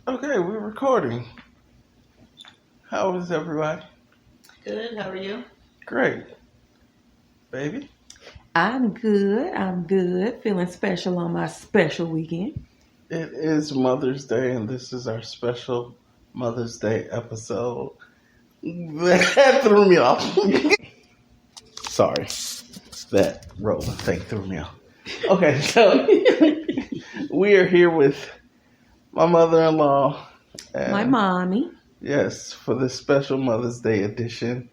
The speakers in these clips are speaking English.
Okay, we're recording. How is everybody? Good. How are you? Great. Baby? I'm good. I'm good. Feeling special on my special weekend. It is Mother's Day, and this is our special Mother's Day episode. That threw me off. Sorry. That rolling thing threw me off. Okay, so we are here with my mother-in-law. My mommy. Yes, for this special Mother's Day edition.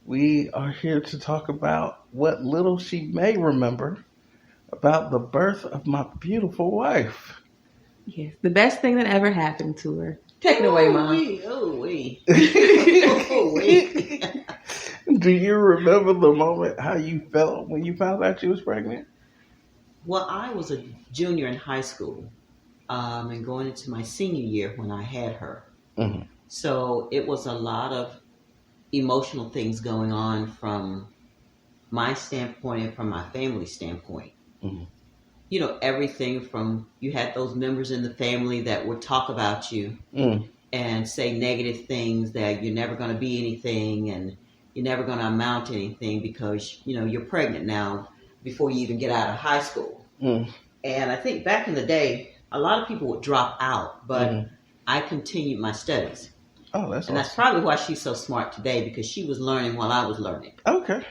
We are here to talk about what little she may remember about the birth of my beautiful wife. Yes, the best thing that ever happened to her. Take it away, Mom. Do you remember the moment how you felt when you found out she was pregnant? Well, I was a junior in high school and going into my senior year when I had her. Mm-hmm. So it was a lot of emotional things going on from my standpoint and from my family standpoint. Mm-hmm. You know, everything from you had those members in the family that would talk about you and say negative things that you're never going to be anything and you're never going to amount to anything because, you know, you're pregnant now before you even get out of high school. Mm. And I think back in the day, a lot of people would drop out, but I continued my studies. Oh, that's And awesome. that's probably why she's so smart today because she was learning while I was learning. Okay.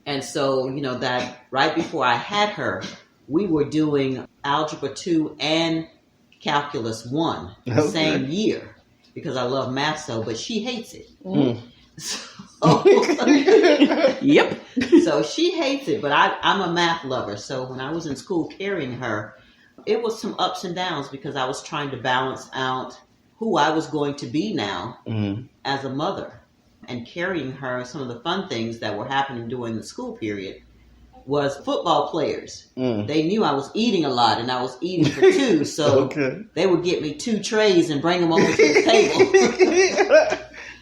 And so, you know, that right before I had her, we were doing Algebra 2 and Calculus 1 the same year because I love math so, but she hates it. Mm. Yep. So she hates it, but I'm a math lover. So when I was in school carrying her, it was some ups and downs because I was trying to balance out who I was going to be now as a mother. And carrying her, some of the fun things that were happening during the school period was football players. They knew I was eating a lot and I was eating for two. So they would get me 2 trays and bring them over to the table.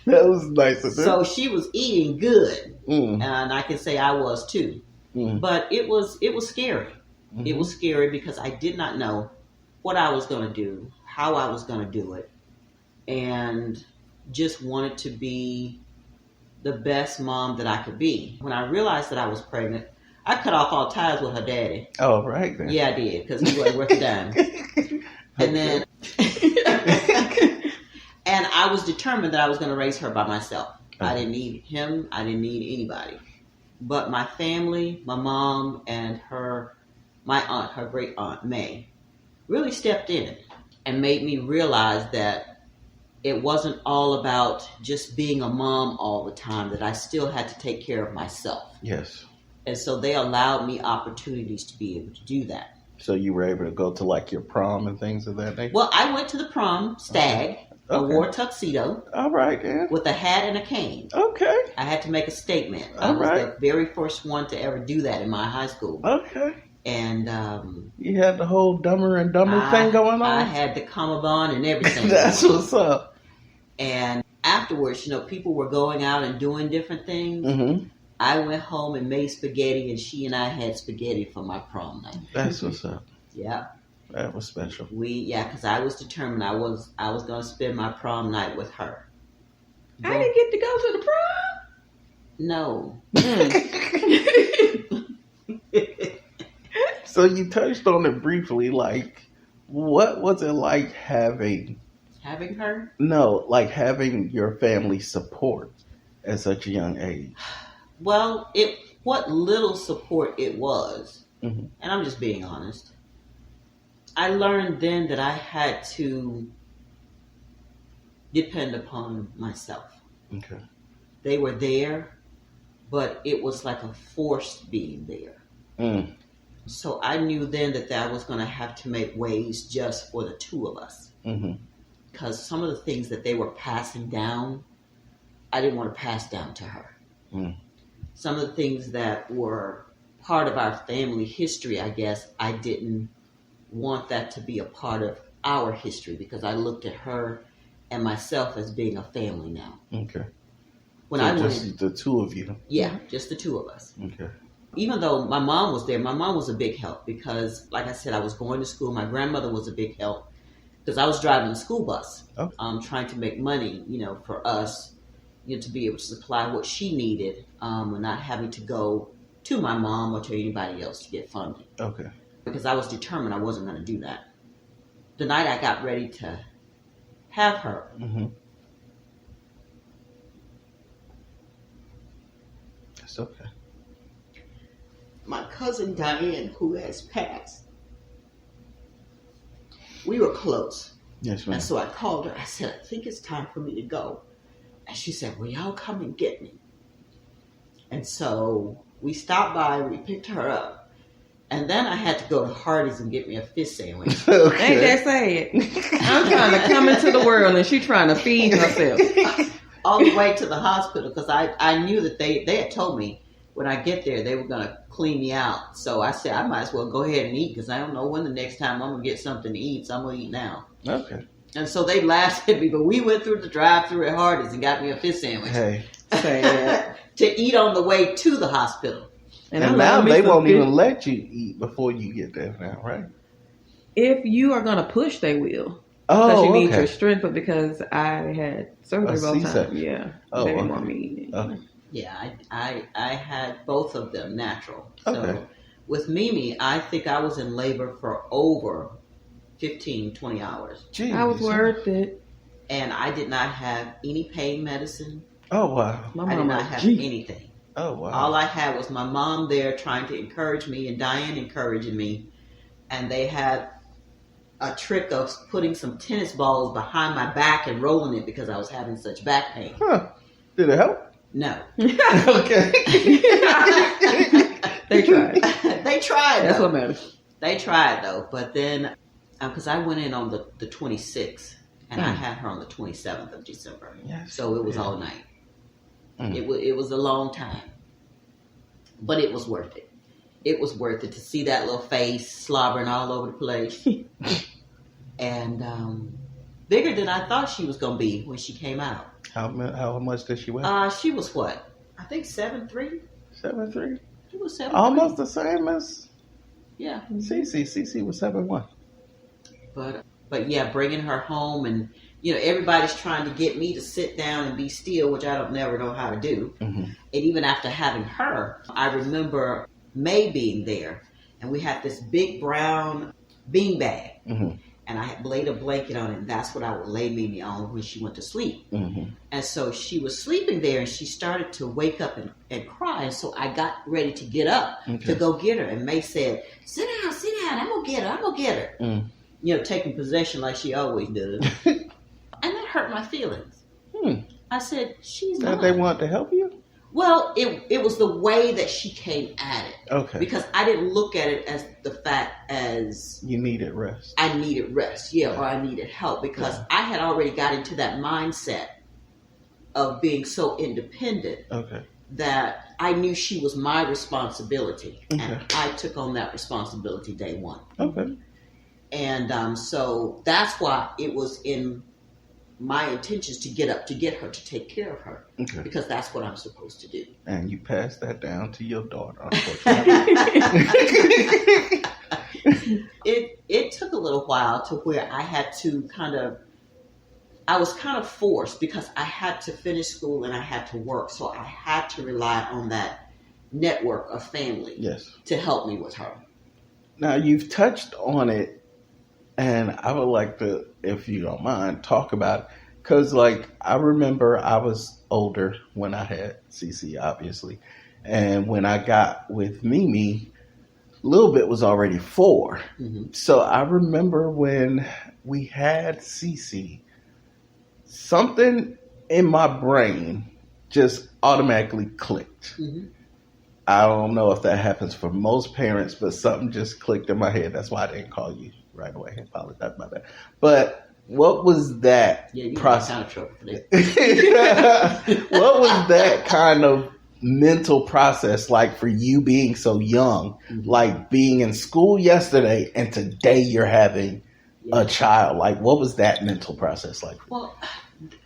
That was nice of them. So she was eating good. And I can say I was too. But it was scary. Mm-hmm. It was scary because I did not know what I was going to do, how I was going to do it, and just wanted to be the best mom that I could be. When I realized that I was pregnant, I cut off all ties with her daddy. Oh, right then. Yeah, I did, because he wasn't worth a dime. And then, and I was determined that I was going to raise her by myself. Okay. I didn't need him. I didn't need anybody. But my family, my mom, and my aunt, her great aunt, May, really stepped in and made me realize that it wasn't all about just being a mom all the time, that I still had to take care of myself. Yes. And so they allowed me opportunities to be able to do that. So you were able to go to like your prom and things of that nature? Well, I went to the prom, stag. I wore a tuxedo. All right, then. With a hat and a cane. Okay. I had to make a statement. I was the very first one to ever do that in my high school. Okay. And you had the whole Dumber and Dumber thing going on? I had the Commabon and everything. That's what's up. And afterwards, you know, people were going out and doing different things. Mm-hmm. I went home and made spaghetti, and she and I had spaghetti for my prom night. That's what's up. Yeah. That was special. Because I was determined I was going to spend my prom night with her. I didn't get to go to the prom. No. So you touched on it briefly, like, what was it like having her? No, like having your family support at such a young age. Well, what little support it was, and I'm just being honest, I learned then that I had to depend upon myself. Okay. They were there, but it was like a forced being there. So I knew then that I was going to have to make ways just for the two of us. Because some of the things that they were passing down, I didn't want to pass down to her. Some of the things that were part of our family history, I guess, I didn't want that to be a part of our history because I looked at her and myself as being a family now. Okay. When so I just went, the two of you. Yeah, just the two of us. Okay. Even though my mom was there, my mom was a big help because, like I said, I was going to school. My grandmother was a big help. because I was driving the school bus, Okay. trying to make money, for us, to be able to supply what she needed, and not having to go to my mom or to anybody else to get funding. Okay. Because I was determined I wasn't going to do that. The night I got ready to have her, That's okay. my cousin Diane, who has passed, we were close. Yes, ma'am. And so I called her. I said, I think it's time for me to go. And she said, well, y'all come and get me. And so we stopped by, we picked her up. And then I had to go to Hardee's and get me a fish sandwich. Okay. Ain't that sad? I'm trying to come into the world and she trying to feed herself. All the way to the hospital, because I knew that they had told me when I get there they were going to clean me out. So I said I might as well go ahead and eat, because I don't know when the next time I'm going to get something to eat, so I'm going to eat now. Okay. And so they laughed at me, but we went through the drive-thru at Hardee's and got me a fish sandwich. Hey. To eat on the way to the hospital. And now they won't even let you eat before you get there now, right? If you are going to push, they will. Oh, because you need okay. your strength, but because I had surgery both times, they didn't want me eating. Okay. Yeah, I had both of them natural. So Okay. with Mimi, I think I was in labor for over 15, 20 hours. Jeez. I was worth it. And I did not have any pain medicine. Oh, wow. I did not have anything. Oh, wow. All I had was my mom there trying to encourage me and Diane encouraging me. And they had a trick of putting some tennis balls behind my back and rolling it because I was having such back pain. Huh. Did it help? No. Okay. They tried. They tried. That's though. what matters. They tried though. But then, because I went in on the 26th and I had her on the 27th of December. Yes. So it was all night. It was a long time. But it was worth it. It was worth it to see that little face slobbering all over the place. And bigger than I thought she was going to be when she came out. How much did she weigh? She was what? I think 7'3". 7'3"? She was 7'3". Almost the same as Yeah. Cece. Cece was 7'1". But yeah, bringing her home and, everybody's trying to get me to sit down and be still, which I never know how to do. Mm-hmm. And even after having her, I remember May being there, and we had this big brown bean bag, and I had laid a blanket on it, and that's what I would lay Mimi on when she went to sleep. And so she was sleeping there, and she started to wake up and cry, and so I got ready to get up to go get her, and May said, sit down, I'm going to get her. Taking possession like she always does. And that hurt my feelings. I said, she's not. They want to help you? Well, it was the way that she came at it. Okay. Because I didn't look at it as the fact as... You needed rest. I needed rest, or I needed help. Because I had already got into that mindset of being so independent that I knew she was my responsibility. And I took on that responsibility day one. Okay. And so that's why it was in my intentions to get up to get her, to take care of her. Okay. Because that's what I'm supposed to do. And you passed that down to your daughter, unfortunately. It took a little while to where I had to I was kind of forced because I had to finish school and I had to work. So I had to rely on that network of family to help me with her. Now, you've touched on it, and I would like to, if you don't mind, talk about it. Because, I remember I was older when I had Cece, obviously. And when I got with Mimi, Little Bit was already 4. So I remember when we had Cece, something in my brain just automatically clicked. I don't know if that happens for most parents, but something just clicked in my head. That's why I didn't call you right away. I apologize about that. But what was that process? Kind of trouble for that. What was that kind of mental process like for you being so young? Like being in school yesterday and today you're having a child. What was that mental process like? Well,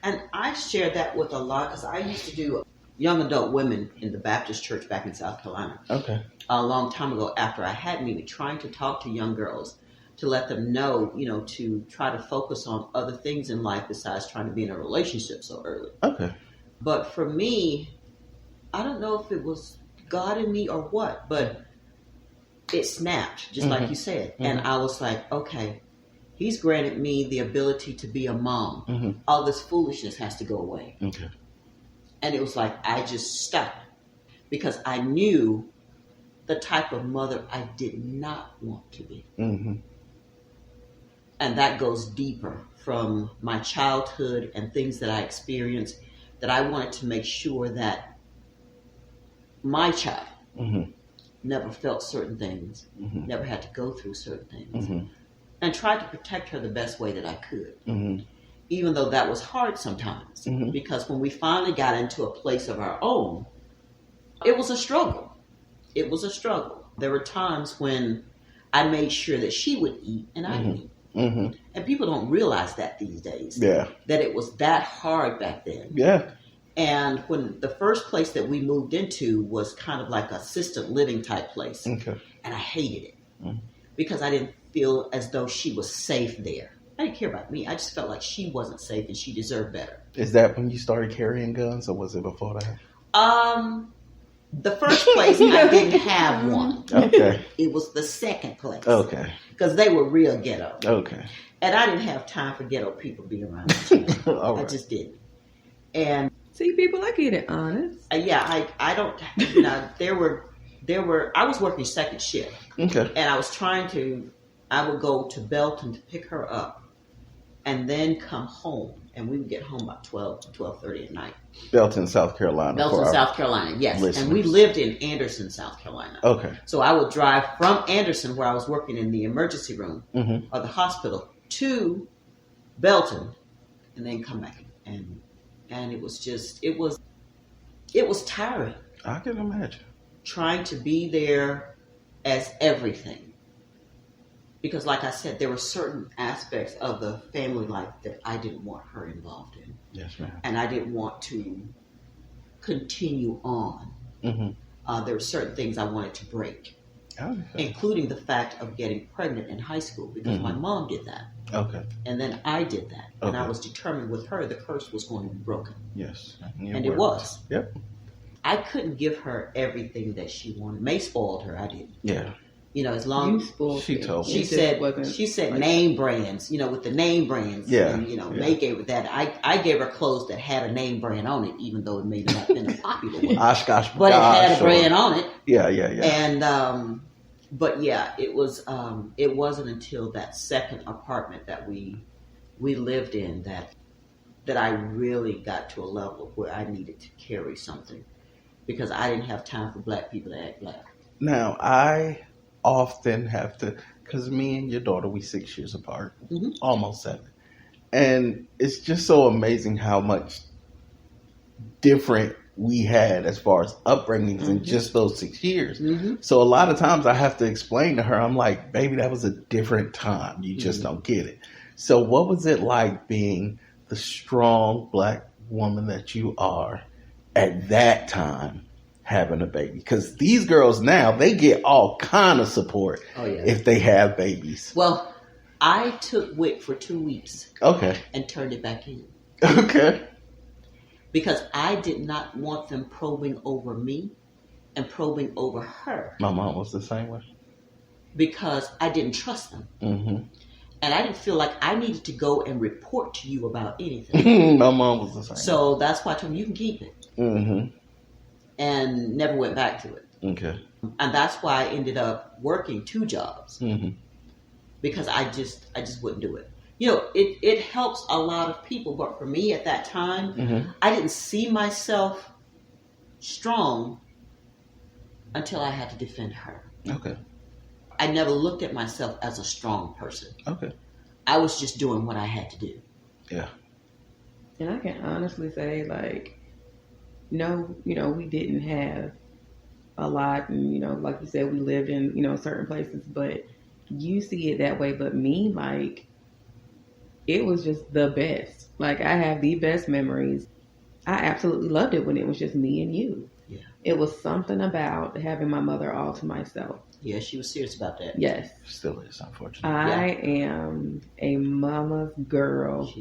and I share that with a lot because I used to do young adult women in the Baptist church back in South Carolina. Okay. A long time ago after I had Mimi, trying to talk to young girls to let them know, to try to focus on other things in life besides trying to be in a relationship so early. Okay. But for me, I don't know if it was God in me or what, but it snapped, just like you said. And I was like, okay, he's granted me the ability to be a mom. All this foolishness has to go away. Okay. And it was like, I just stopped because I knew the type of mother I did not want to be. And that goes deeper from my childhood and things that I experienced, that I wanted to make sure that my child never felt certain things, never had to go through certain things, and tried to protect her the best way that I could. Even though that was hard sometimes, because when we finally got into a place of our own, it was a struggle. It was a struggle. There were times when I made sure that she would eat and I would eat. And people don't realize that these days. Yeah. That it was that hard back then. Yeah. And when the first place that we moved into was kind of like an assisted living type place. Okay. And I hated it because I didn't feel as though she was safe there. I didn't care about me. I just felt like she wasn't safe and she deserved better. Is that when you started carrying guns, or was it before that? The first place I didn't have one. Okay. It was the second place. Okay. Because they were real ghetto. Okay. And I didn't have time for ghetto people being around me. All right. I just didn't. And see, people, I get it honest. I don't, I was working second shift. Okay. And I would go to Belton to pick her up and then come home. And we would get home about 12 to 12:30 at night. Belton, South Carolina. Belton, South Carolina, yes. Listeners. And we lived in Anderson, South Carolina. Okay. So I would drive from Anderson, where I was working in the emergency room or the hospital, to Belton, and then come back. And it was just, it was tiring. I can imagine. Trying to be there as everything. Because like I said, there were certain aspects of the family life that I didn't want her involved in. Yes, ma'am. And I didn't want to continue on. There were certain things I wanted to break. Okay. Including the fact of getting pregnant in high school, because my mom did that. Okay. And then I did that. Okay. And I was determined with her the curse was going to be broken. Yes. And it was. Yep. I couldn't give her everything that she wanted. May spoiled her, I didn't. Yeah. As long as she told me. She said name brands, with the name brands. Yeah. And, May gave her that. I gave her clothes that had a name brand on it, even though it may not have been a popular one. Oshkosh, but it had a brand on it. Yeah. And but yeah, it wasn't until that second apartment that we lived in that I really got to a level where I needed to carry something, because I didn't have time for black people to act black. Now, I often have to, because me and your daughter, we 6 years apart, almost 7. And it's just so amazing how much different we had as far as upbringings in just those 6 years. So a lot of times I have to explain to her, I'm like, baby, that was a different time. You just don't get it. So what was it like being the strong black woman that you are at that time, having a baby? Because these girls now, they get all kind of support if they have babies. Well, I took WIC for 2 weeks. Okay. And turned it back in. Okay. Because I did not want them probing over me and probing over her. My mom was the same way. Because I didn't trust them. And I didn't feel like I needed to go and report to you about anything. My mom was the same. So that's why I told them, you can keep it. And never went back to it. Okay. And that's why I ended up working 2 jobs. Because I just wouldn't do it. It helps a lot of people, but for me at that time, I didn't see myself strong until I had to defend her. Okay. I never looked at myself as a strong person. Okay. I was just doing what I had to do. Yeah. And I can honestly say, like, no, we didn't have a lot, and, like you said, we lived in, certain places, but you see it that way. But me, like, it was just the best. Like, I have the best memories. I absolutely loved it when it was just me and you. Yeah. It was something about having my mother all to myself. Yeah, she was serious about that. Yes. Still is, unfortunately. I am a mama's girl.